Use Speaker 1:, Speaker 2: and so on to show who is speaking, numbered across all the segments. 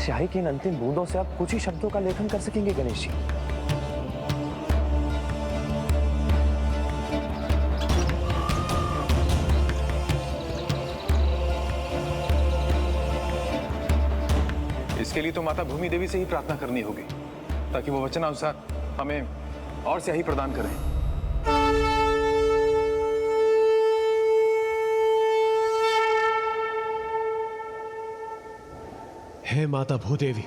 Speaker 1: स्याही की इन अंतिम बूंदों से आप कुछ ही शब्दों का लेखन कर सकेंगे गणेश जी।
Speaker 2: इसके लिए तो माता भूमि देवी से ही प्रार्थना करनी होगी ताकि वो वचनानुसार हमें और स्याही प्रदान करें।
Speaker 3: हे माता भूदेवी,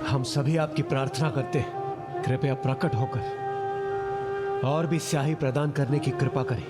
Speaker 3: हम सभी आपकी प्रार्थना करते हैं, कृपया प्रकट होकर और भी स्याही प्रदान करने की कृपा करें।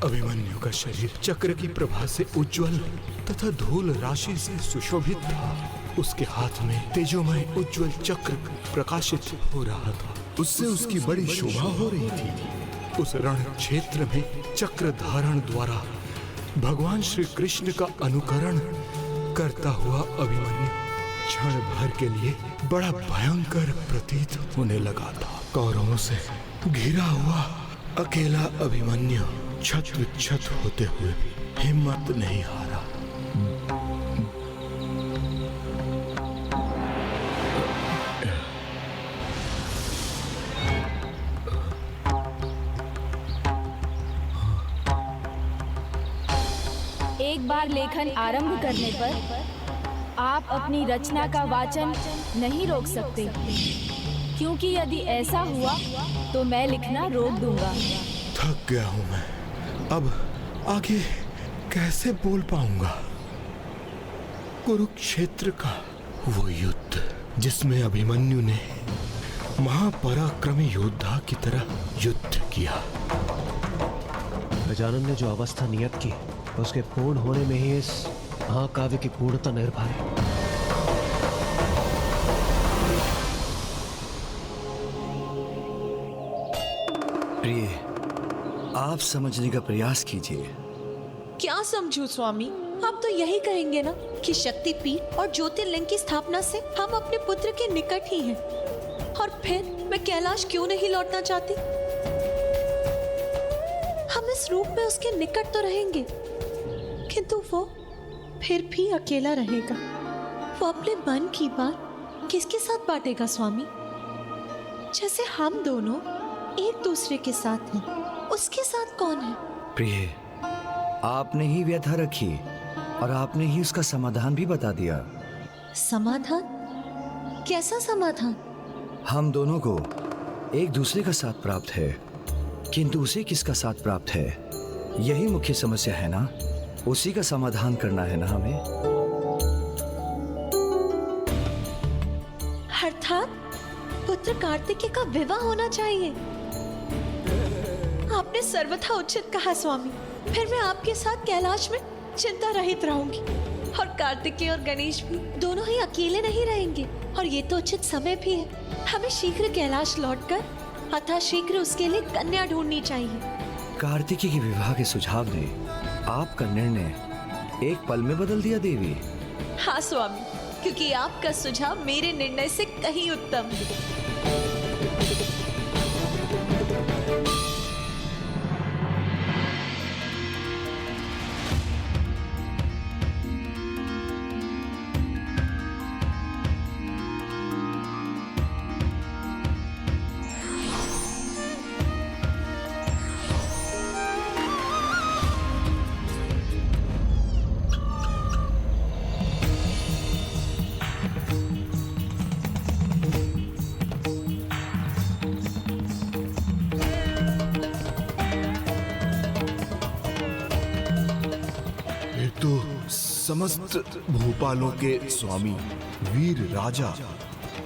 Speaker 4: अभिमन्यु का शरीर चक्र की प्रभा से उज्जवल तथा धूल राशि से सुशोभित था। उसके हाथ में तेजोमय उज्जवल चक्र प्रकाशित हो रहा था। उससे उसकी बड़ी शोभा हो रही थी। उस रण क्षेत्र में चक्र धारण द्वारा भगवान श्री कृष्ण का अनुकरण करता हुआ अभिमन्यु क्षण भर के लिए बड़ा भयंकर प्रतीत होने लगा था। कौरवों से घिरा हुआ अकेला अभिमन्यु छत विच्छत होते हुए भी हिम्मत नहीं हारा।
Speaker 5: एक बार लेखन आरंभ करने पर आप अपनी रचना का वाचन नहीं रोक सकते, क्योंकि यदि ऐसा हुआ तो मैं लिखना रोक दूंगा।
Speaker 4: थक गया हूं मैं, अब आगे कैसे बोल पाऊंगा। कुरुक्षेत्र का वो युद्ध जिसमें अभिमन्यु ने महापराक्रमी योद्धा की तरह युद्ध किया।
Speaker 3: गजानन ने जो अवस्था नियत की उसके पूर्ण होने में ही इस महाकाव्य की पूर्णता निर्भर है।
Speaker 6: प्रिय, आप समझने का प्रयास कीजिए।
Speaker 7: क्या समझूं स्वामी? आप तो यही कहेंगे ना कि शक्तिपीठ और ज्योतिर्लिंग की स्थापना से हम अपने पुत्र के निकट ही हैं। और फिर मैं कैलाश क्यों नहीं लौटना चाहती? हम इस रूप में उसके निकट तो रहेंगे, किंतु वो फिर भी अकेला रहेगा। वो अपने मन की बात किसके साथ बांटेगा स्वामी? जैसे हम दोनों एक दूसरे के साथ हैं, उसके साथ कौन है?
Speaker 6: प्रिय, आपने ही व्यथा रखी और आपने ही उसका समाधान भी बता दिया।
Speaker 7: समाधान? कैसा समाधान?
Speaker 6: हम दोनों को एक दूसरे का साथ प्राप्त है, किंतु उसे किसका साथ प्राप्त है, यही मुख्य समस्या है ना। उसी का समाधान करना है ना हमें।
Speaker 7: अर्थात पुत्र कार्तिकेय का विवाह होना चाहिए। आपने सर्वथा उचित कहा स्वामी। फिर मैं आपके साथ कैलाश में चिंता रहित रहूंगी, और कार्तिकेय और गणेश भी दोनों ही अकेले नहीं रहेंगे। और ये तो उचित समय भी है। हमें शीघ्र कैलाश लौटकर अतः शीघ्र उसके लिए कन्या ढूंढनी चाहिए।
Speaker 6: कार्तिकेय के विवाह के सुझाव ने आपका निर्णय एक पल में बदल दिया देवी।
Speaker 7: हाँ स्वामी, क्योंकि आपका सुझाव मेरे निर्णय से कहीं उत्तम है।
Speaker 4: समस्त भूपालों के स्वामी वीर राजा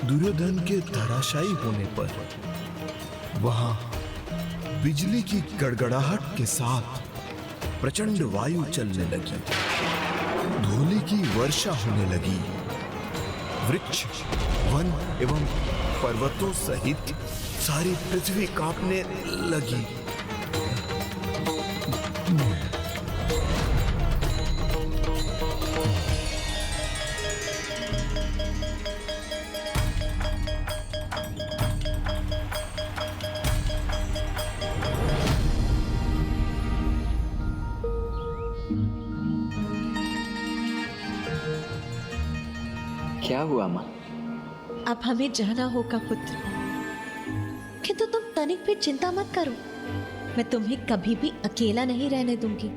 Speaker 4: दुर्योधन के धराशायी होने पर वहां बिजली की गड़गड़ाहट के साथ प्रचंड वायु चलने लगी, धूलि की वर्षा होने लगी, वृक्ष, वन एवं पर्वतों सहित सारी पृथ्वी कांपने लगी।
Speaker 8: क्या हुआ माँ?
Speaker 7: अब हमें जाना होगा पुत्र, किंतु तुम तनिक भी चिंता मत करो। मैं तुम्हें कभी भी अकेला नहीं रहने दूंगी।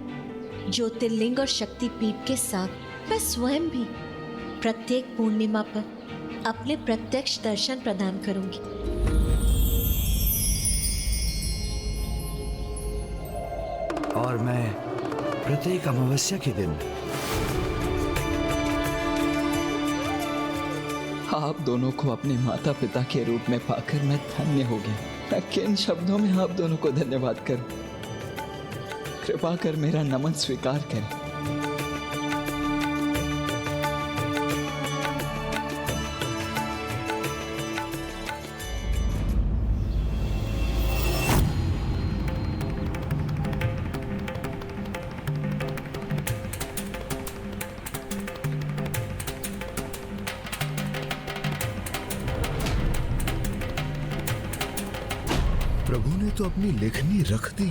Speaker 7: ज्योतिर्लिंग और शक्तिपीठ के साथ मैं स्वयं भी प्रत्येक पूर्णिमा पर अपने प्रत्यक्ष दर्शन प्रदान करूंगी।
Speaker 6: और मैं प्रत्येक अमावस्या के दिन
Speaker 8: आप दोनों को अपने माता पिता के रूप में पाकर मैं धन्य हो गया। मैं किन शब्दों में आप दोनों को धन्यवाद करूं? कृपा कर मेरा नमन स्वीकार करें।
Speaker 4: प्रभु ने तो अपनी लेखनी रख दी।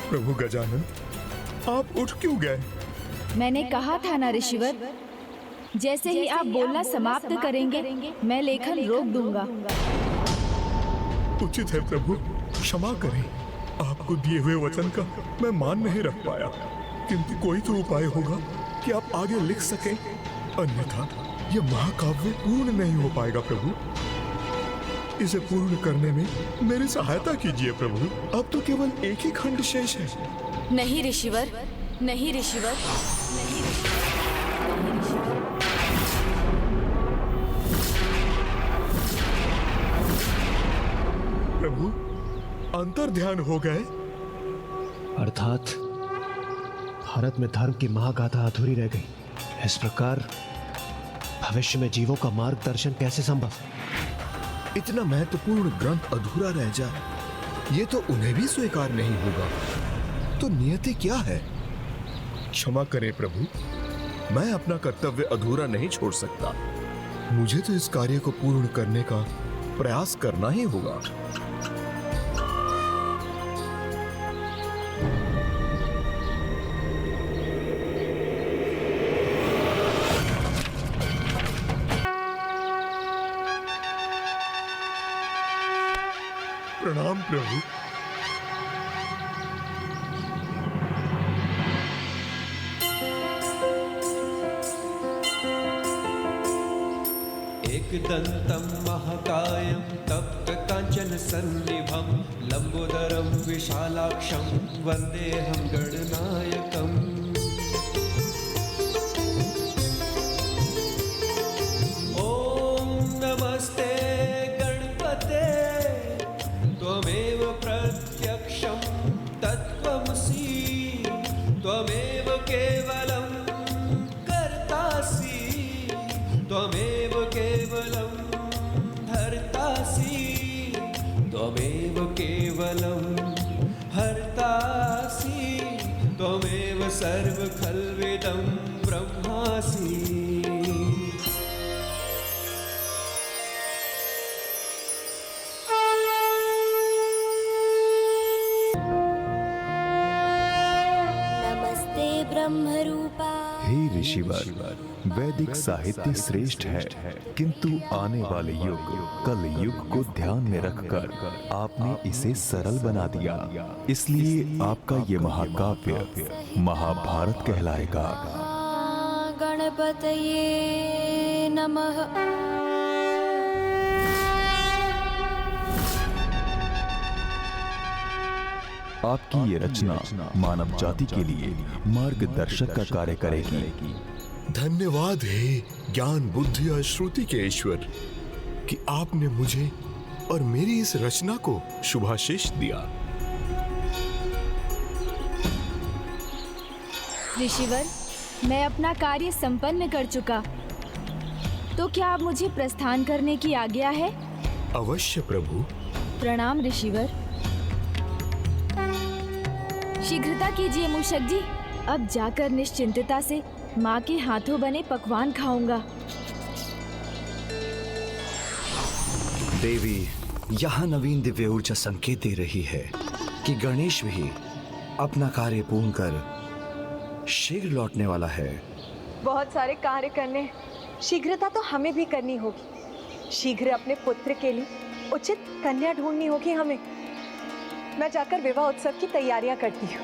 Speaker 4: प्रभु गजानन, आप उठ क्यों गए?
Speaker 5: मैंने कहा था ना ऋषिवर, जैसे ही आप बोलना समाप्त करेंगे मैं लेखन रोक दूंगा।
Speaker 4: उचित है प्रभु, क्षमा करें। आपको दिए हुए वचन का मैं मान नहीं रख पाया, किंतु कोई तो उपाय होगा कि आप आगे लिख सकें, अन्यथा यह महाकाव्य पूर्ण नहीं हो पाएगा। प्रभु, इसे पूर्ण करने में मेरी सहायता कीजिए प्रभु। अब तो केवल एक ही खंड शेष है।
Speaker 5: नहीं ऋषिवर, नहीं ऋषिवर, नहीं
Speaker 4: प्रभु, अंतर ध्यान हो गए।
Speaker 3: अर्थात भारत में धर्म की महागाथा अधूरी रह गई। इस प्रकार भविष्य में जीवों का मार्गदर्शन कैसे संभव?
Speaker 4: इतना महत्वपूर्ण ग्रंथ अधूरा रह जाए, ये तो उन्हें भी स्वीकार नहीं होगा। तो नियति क्या है? क्षमा करें प्रभु, मैं अपना कर्तव्य अधूरा नहीं छोड़ सकता। मुझे तो इस कार्य को पूर्ण करने का प्रयास करना ही होगा। प्रणाम प्रभु।
Speaker 9: एकदन्तं महाकायं तप्तकाञ्चन सन्निभं लम्बोदरं विशालाक्षं वन्देऽहं गणनायकम्। ॐ नमस्ते गणपते, त्वमेव प्रत्यक्षं तत्त्वमसि, त्वमेव केवलं कर्तासि, त्वमेव केवलं हर्तासि, त्वमेव केवलं हर्तासि, त्वमेव सर्वखल्विदं ब्रह्मासि।
Speaker 10: हे ऋषिवर, वैदिक साहित्य श्रेष्ठ है, किंतु आने वाले युग कल युग को ध्यान में रखकर आपने इसे सरल बना दिया। इसलिए आपका ये महाकाव्य महाभारत कहलाएगा।
Speaker 11: गणपते
Speaker 5: गणपतये नमः।
Speaker 10: आपकी ये रचना मानव जाति के लिए मार्गदर्शक का कार्य करेगी।
Speaker 4: धन्यवाद हे ज्ञान बुद्धि और श्रुति के ईश्वर कि आपने मुझे और मेरी इस रचना को शुभाशीष दिया।
Speaker 5: ऋषिवर, मैं अपना कार्य संपन्न कर चुका, तो क्या अब मुझे प्रस्थान करने की आज्ञा है?
Speaker 4: अवश्य प्रभु।
Speaker 5: प्रणाम ऋषिवर। शीघ्रता कीजिए मूषक जी, अब जाकर निश्चिंतता से माँ के हाथों बने पकवान खाऊंगा।
Speaker 6: देवी, यहाँ नवीन दिव्य ऊर्जा संकेत दे रही है कि गणेश भी अपना कार्य पूर्ण कर शीघ्र लौटने वाला है।
Speaker 11: बहुत सारे कार्य करने, शीघ्रता तो हमें भी करनी होगी। शीघ्र अपने पुत्र के लिए उचित कन्या ढूंढनी होगी हमें। मैं जाकर विवाह उत्सव की तैयारियां करती हूँ।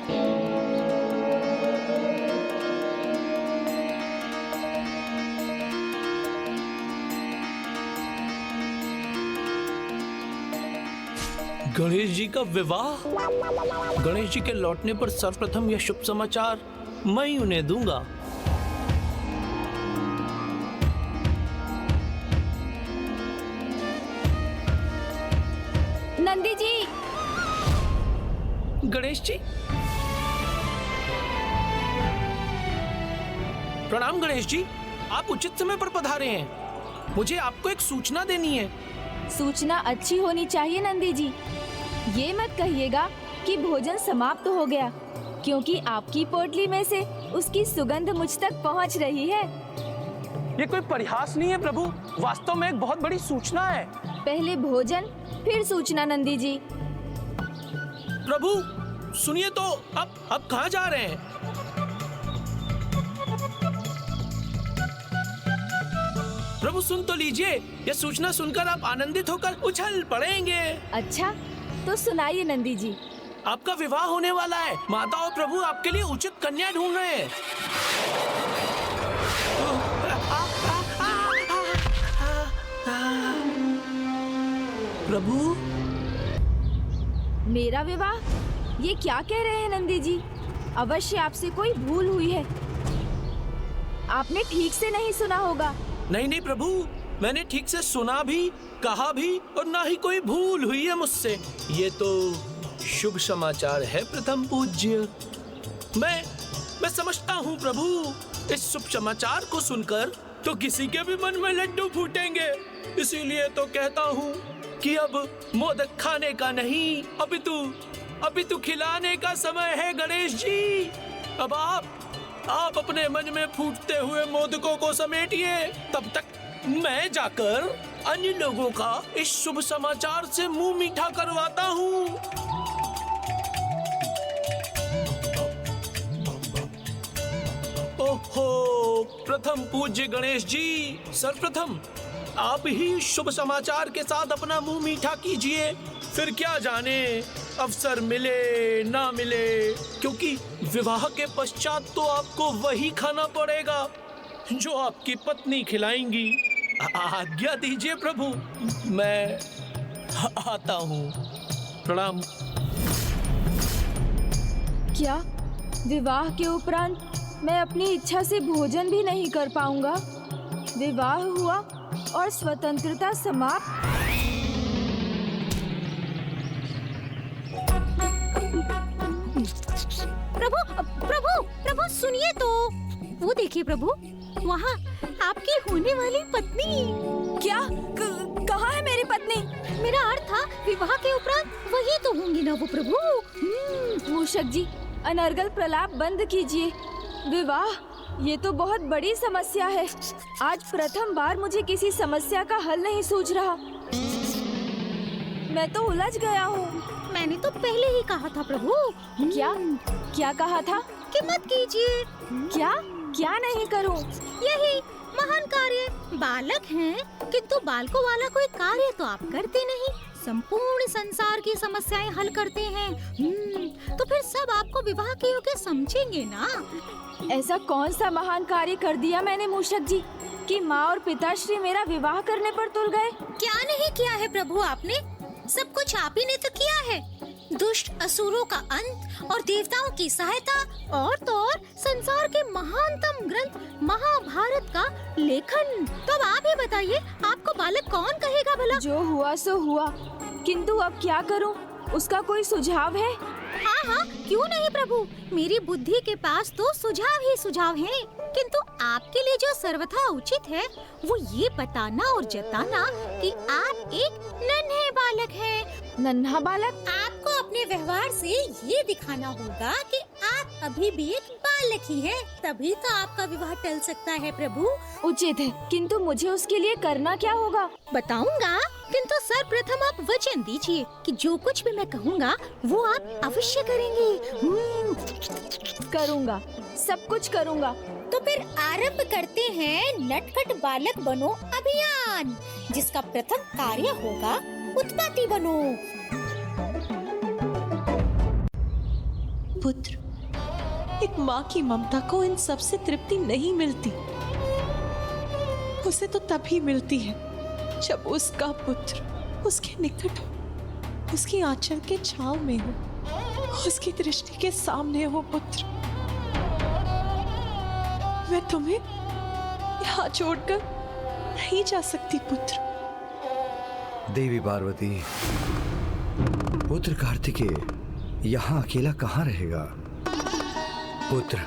Speaker 12: गणेश जी का विवाह? गणेश जी के लौटने पर सर्वप्रथम यह शुभ समाचार मैं ही उन्हें दूंगा।
Speaker 5: नंदी जी।
Speaker 12: गणेश जी, प्रणाम गणेश जी, आप उचित समय पर पधारे हैं। मुझे आपको एक सूचना देनी है।
Speaker 5: सूचना अच्छी होनी चाहिए नंदी जी। ये मत कहिएगा कि भोजन समाप्त हो गया, क्योंकि आपकी पोटली में से उसकी सुगंध मुझ तक पहुंच रही है।
Speaker 12: ये कोई परिहास नहीं है प्रभु, वास्तव में एक बहुत बड़ी सूचना है।
Speaker 5: पहले भोजन फिर सूचना नंदी जी।
Speaker 12: प्रभु सुनिए तो, अब कहाँ जा रहे हैं? प्रभु सुन तो लीजिए, यह सूचना सुनकर आप आनंदित होकर उछल पड़ेंगे।
Speaker 5: अच्छा तो सुनाइए नंदी जी।
Speaker 12: आपका विवाह होने वाला है। माता और प्रभु आपके लिए उचित कन्या ढूंढ रहे हैं। प्रभु,
Speaker 5: मेरा विवाह? ये क्या कह रहे हैं नंदी जी? अवश्य आपसे कोई भूल हुई है। आपने ठीक से नहीं सुना होगा।
Speaker 12: नहीं नहीं प्रभु, मैंने ठीक से सुना भी, कहा भी, और ना ही कोई भूल हुई है मुझसे। ये तो शुभ समाचार है प्रथम पूज्य। मैं समझता हूँ प्रभु, इस शुभ समाचार को सुनकर तो किसी के भी मन में लड्डू फूटेंगे। इसीलिए तो कहता हूँ कि अब मोदक खाने का नहीं, अपितु खिलाने का समय है गणेश जी। अब आप अपने मन में फूटते हुए मोदकों को समेटिए, तब तक मैं जाकर अन्य लोगों का इस शुभ समाचार से मुंह मीठा करवाता हूँ। ओहो प्रथम पूज्य गणेश जी, सर्वप्रथम आप ही शुभ समाचार के साथ अपना मुंह मीठा कीजिए। फिर क्या जाने अवसर मिले ना मिले, क्योंकि विवाह के पश्चात तो आपको वही खाना पड़ेगा जो आपकी पत्नी खिलाएंगी। आज्ञा दीजिए प्रभु, मैं आता हूँ। प्रणाम।
Speaker 5: क्या विवाह के उपरांत मैं अपनी इच्छा से भोजन भी नहीं कर पाऊंगा? विवाह हुआ और स्वतंत्रता समाप्त।
Speaker 7: प्रभु सुनिए तो, वो देखिए प्रभु, वहाँ आपकी होने वाली पत्नी।
Speaker 5: क्या? कहाँ है मेरी पत्नी?
Speaker 7: मेरा अर्थ था विवाह के उपरांत वही तो होंगी ना वो प्रभु।
Speaker 5: मूषक जी, अनर्गल प्रलाप बंद कीजिए। विवाह, ये तो बहुत बड़ी समस्या है। आज प्रथम बार मुझे किसी समस्या का हल नहीं सूझ रहा। मैं तो उलझ गया हूँ।
Speaker 7: मैंने तो पहले ही कहा था प्रभु।
Speaker 5: क्या कहा था?
Speaker 7: कि मत कीजिए।
Speaker 5: क्या नहीं करूँ?
Speaker 7: यही महान कार्य। बालक हैं, किंतु बालकों वाला कोई कार्य तो आप करते नहीं।
Speaker 13: संपूर्ण संसार की समस्याएं हल करते हैं, तो फिर सब आपको विवाह के योग्य समझेंगे ना?
Speaker 5: ऐसा कौन सा महान कार्य कर दिया मैंने मूषक जी कि माँ और पिताश्री मेरा विवाह करने पर तुल गए?
Speaker 13: क्या नहीं किया है प्रभु आपने? सब कुछ आप ही ने तो किया है। दुष्ट असुरों का अंत और देवताओं की सहायता, और तो और संसार के महानतम ग्रंथ महाभारत का लेखन। तो अब आप ही बताइए, आपको बालक कौन कहेगा भला?
Speaker 5: जो हुआ सो हुआ, किंतु अब क्या करूं? उसका कोई सुझाव है?
Speaker 13: हाँ हाँ, क्यों नहीं प्रभु, मेरी बुद्धि के पास तो सुझाव ही सुझाव हैं। किंतु आपके लिए जो सर्वथा उचित है वो ये बताना और जताना कि आप एक नन्हे बालक हैं।
Speaker 5: नन्हा बालक?
Speaker 13: आपको अपने व्यवहार से ये दिखाना होगा कि आप अभी भी एक बालक ही हैं, तभी तो आपका विवाह टल सकता है प्रभु।
Speaker 5: उचित है, किंतु मुझे उसके लिए करना क्या होगा?
Speaker 13: बताऊंगा, किंतु सर्वप्रथम आप वचन दीजिए कि जो कुछ भी मैं कहूँगा वो आप अवश्य करेंगे।
Speaker 5: करूँगा, सब कुछ करूँगा।
Speaker 13: तो फिर आरंभ करते हैं नटखट बालक बनो अभियान, जिसका प्रथम कार्य होगा उत्पत्ति बनो।
Speaker 7: पुत्र, एक माँ की ममता को इन सब से तृप्ति नहीं मिलती। उसे तो तभी मिलती है जब उसका पुत्र उसके निकट हो, उसकी आंचल के छांव में हो, उसकी दृष्टि के सामने हो। पुत्र, मैं तुम्हें यहाँ छोड़कर नहीं जा सकती। पुत्र।
Speaker 6: देवी पार्वती, पुत्र कार्तिकेय यहाँ अकेला कहाँ रहेगा? पुत्र,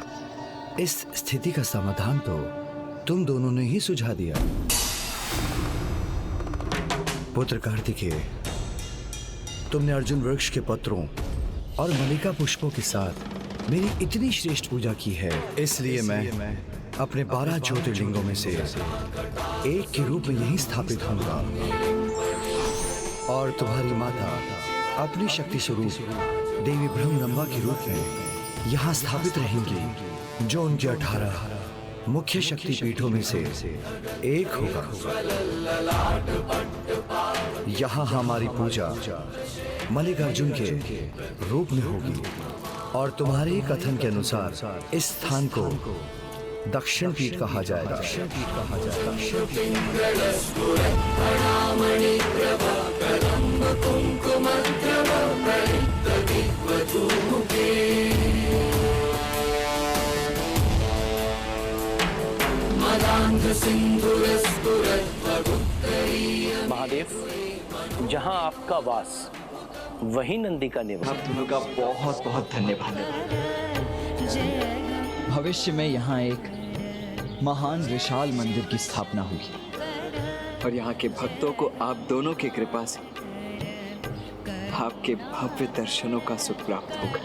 Speaker 6: इस स्थिति का समाधान तो तुम दोनों ने ही सुझा दिया। पुत्र कार्तिकेय, तुमने अर्जुन वृक्ष के पत्रों और मल्लिका पुष्पों के साथ मेरी इतनी श्रेष्ठ पूजा की है, इसलिए मैं अपने 12 ज्योतिर्लिंगों में से एक के रूप में यहीं स्थापित होऊंगा और तुम्हारी माता अपनी शक्ति स्वरूप देवी ब्रह्मरंभा के रूप में यहाँ स्थापित रहेंगी, जो उनके 18 मुख्य शक्ति पीठों में से एक होगा। यहाँ हमारी पूजा मल्लिकार्जुन के रूप में होगी और तुम्हारे कथन के अनुसार इस स्थान को दक्षिण पीठ कहा जाएगा।
Speaker 14: महादेव, जहाँ आपका वास वही नंदी का निवास।
Speaker 8: आप दोनों का बहुत बहुत धन्यवाद। भविष्य में यहाँ एक महान विशाल मंदिर की स्थापना होगी और यहाँ के भक्तों को आप दोनों की कृपा से आपके भव्य दर्शनों का सुख प्राप्त होगा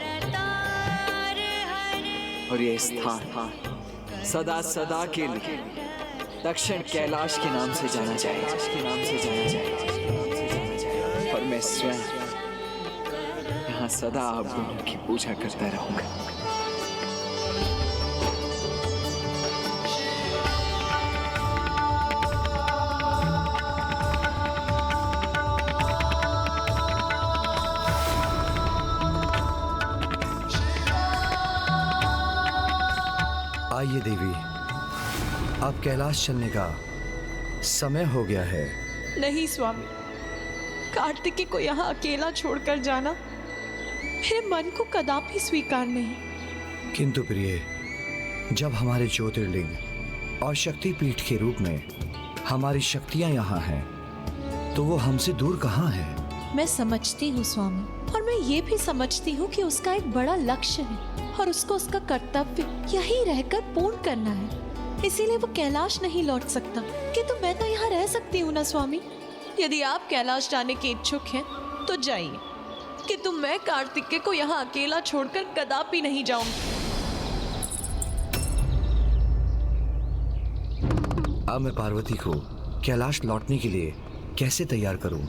Speaker 8: और ये स्थान सदा सदा के लिए दक्षिण कैलाश के नाम से जाना जाएगा। और मैं स्वयं यहाँ सदा आप दोनों की पूजा करता रहूंगा।
Speaker 6: आइए देवी, अब कैलाश चलने का समय हो गया है।
Speaker 7: नहीं स्वामी, कार्तिकेय को यहाँ अकेला छोड़कर जाना मेरे मन को कदापि स्वीकार नहीं।
Speaker 6: किंतु प्रिय, जब हमारे ज्योतिर्लिंग और शक्तिपीठ के रूप में हमारी शक्तियां यहाँ हैं, तो वो हमसे दूर कहाँ है?
Speaker 7: मैं समझती हूँ स्वामी, और मैं ये भी समझती हूँ कि उसका एक बड़ा लक्ष्य है और उसको उसका कर्तव्य यही रहकर पूर्ण करना है। इसीलिए वो कैलाश नहीं लौट सकता। किंतु मैं तो यहाँ रह सकती हूँ ना स्वामी। यदि आप कैलाश जाने के इच्छुक हैं तो जाइए, किंतु मैं कार्तिकेय को यहाँ अकेला छोड़कर कदापि नहीं जाऊंगी।
Speaker 6: अब मैं पार्वती को कैलाश लौटने के लिए कैसे तैयार करूं?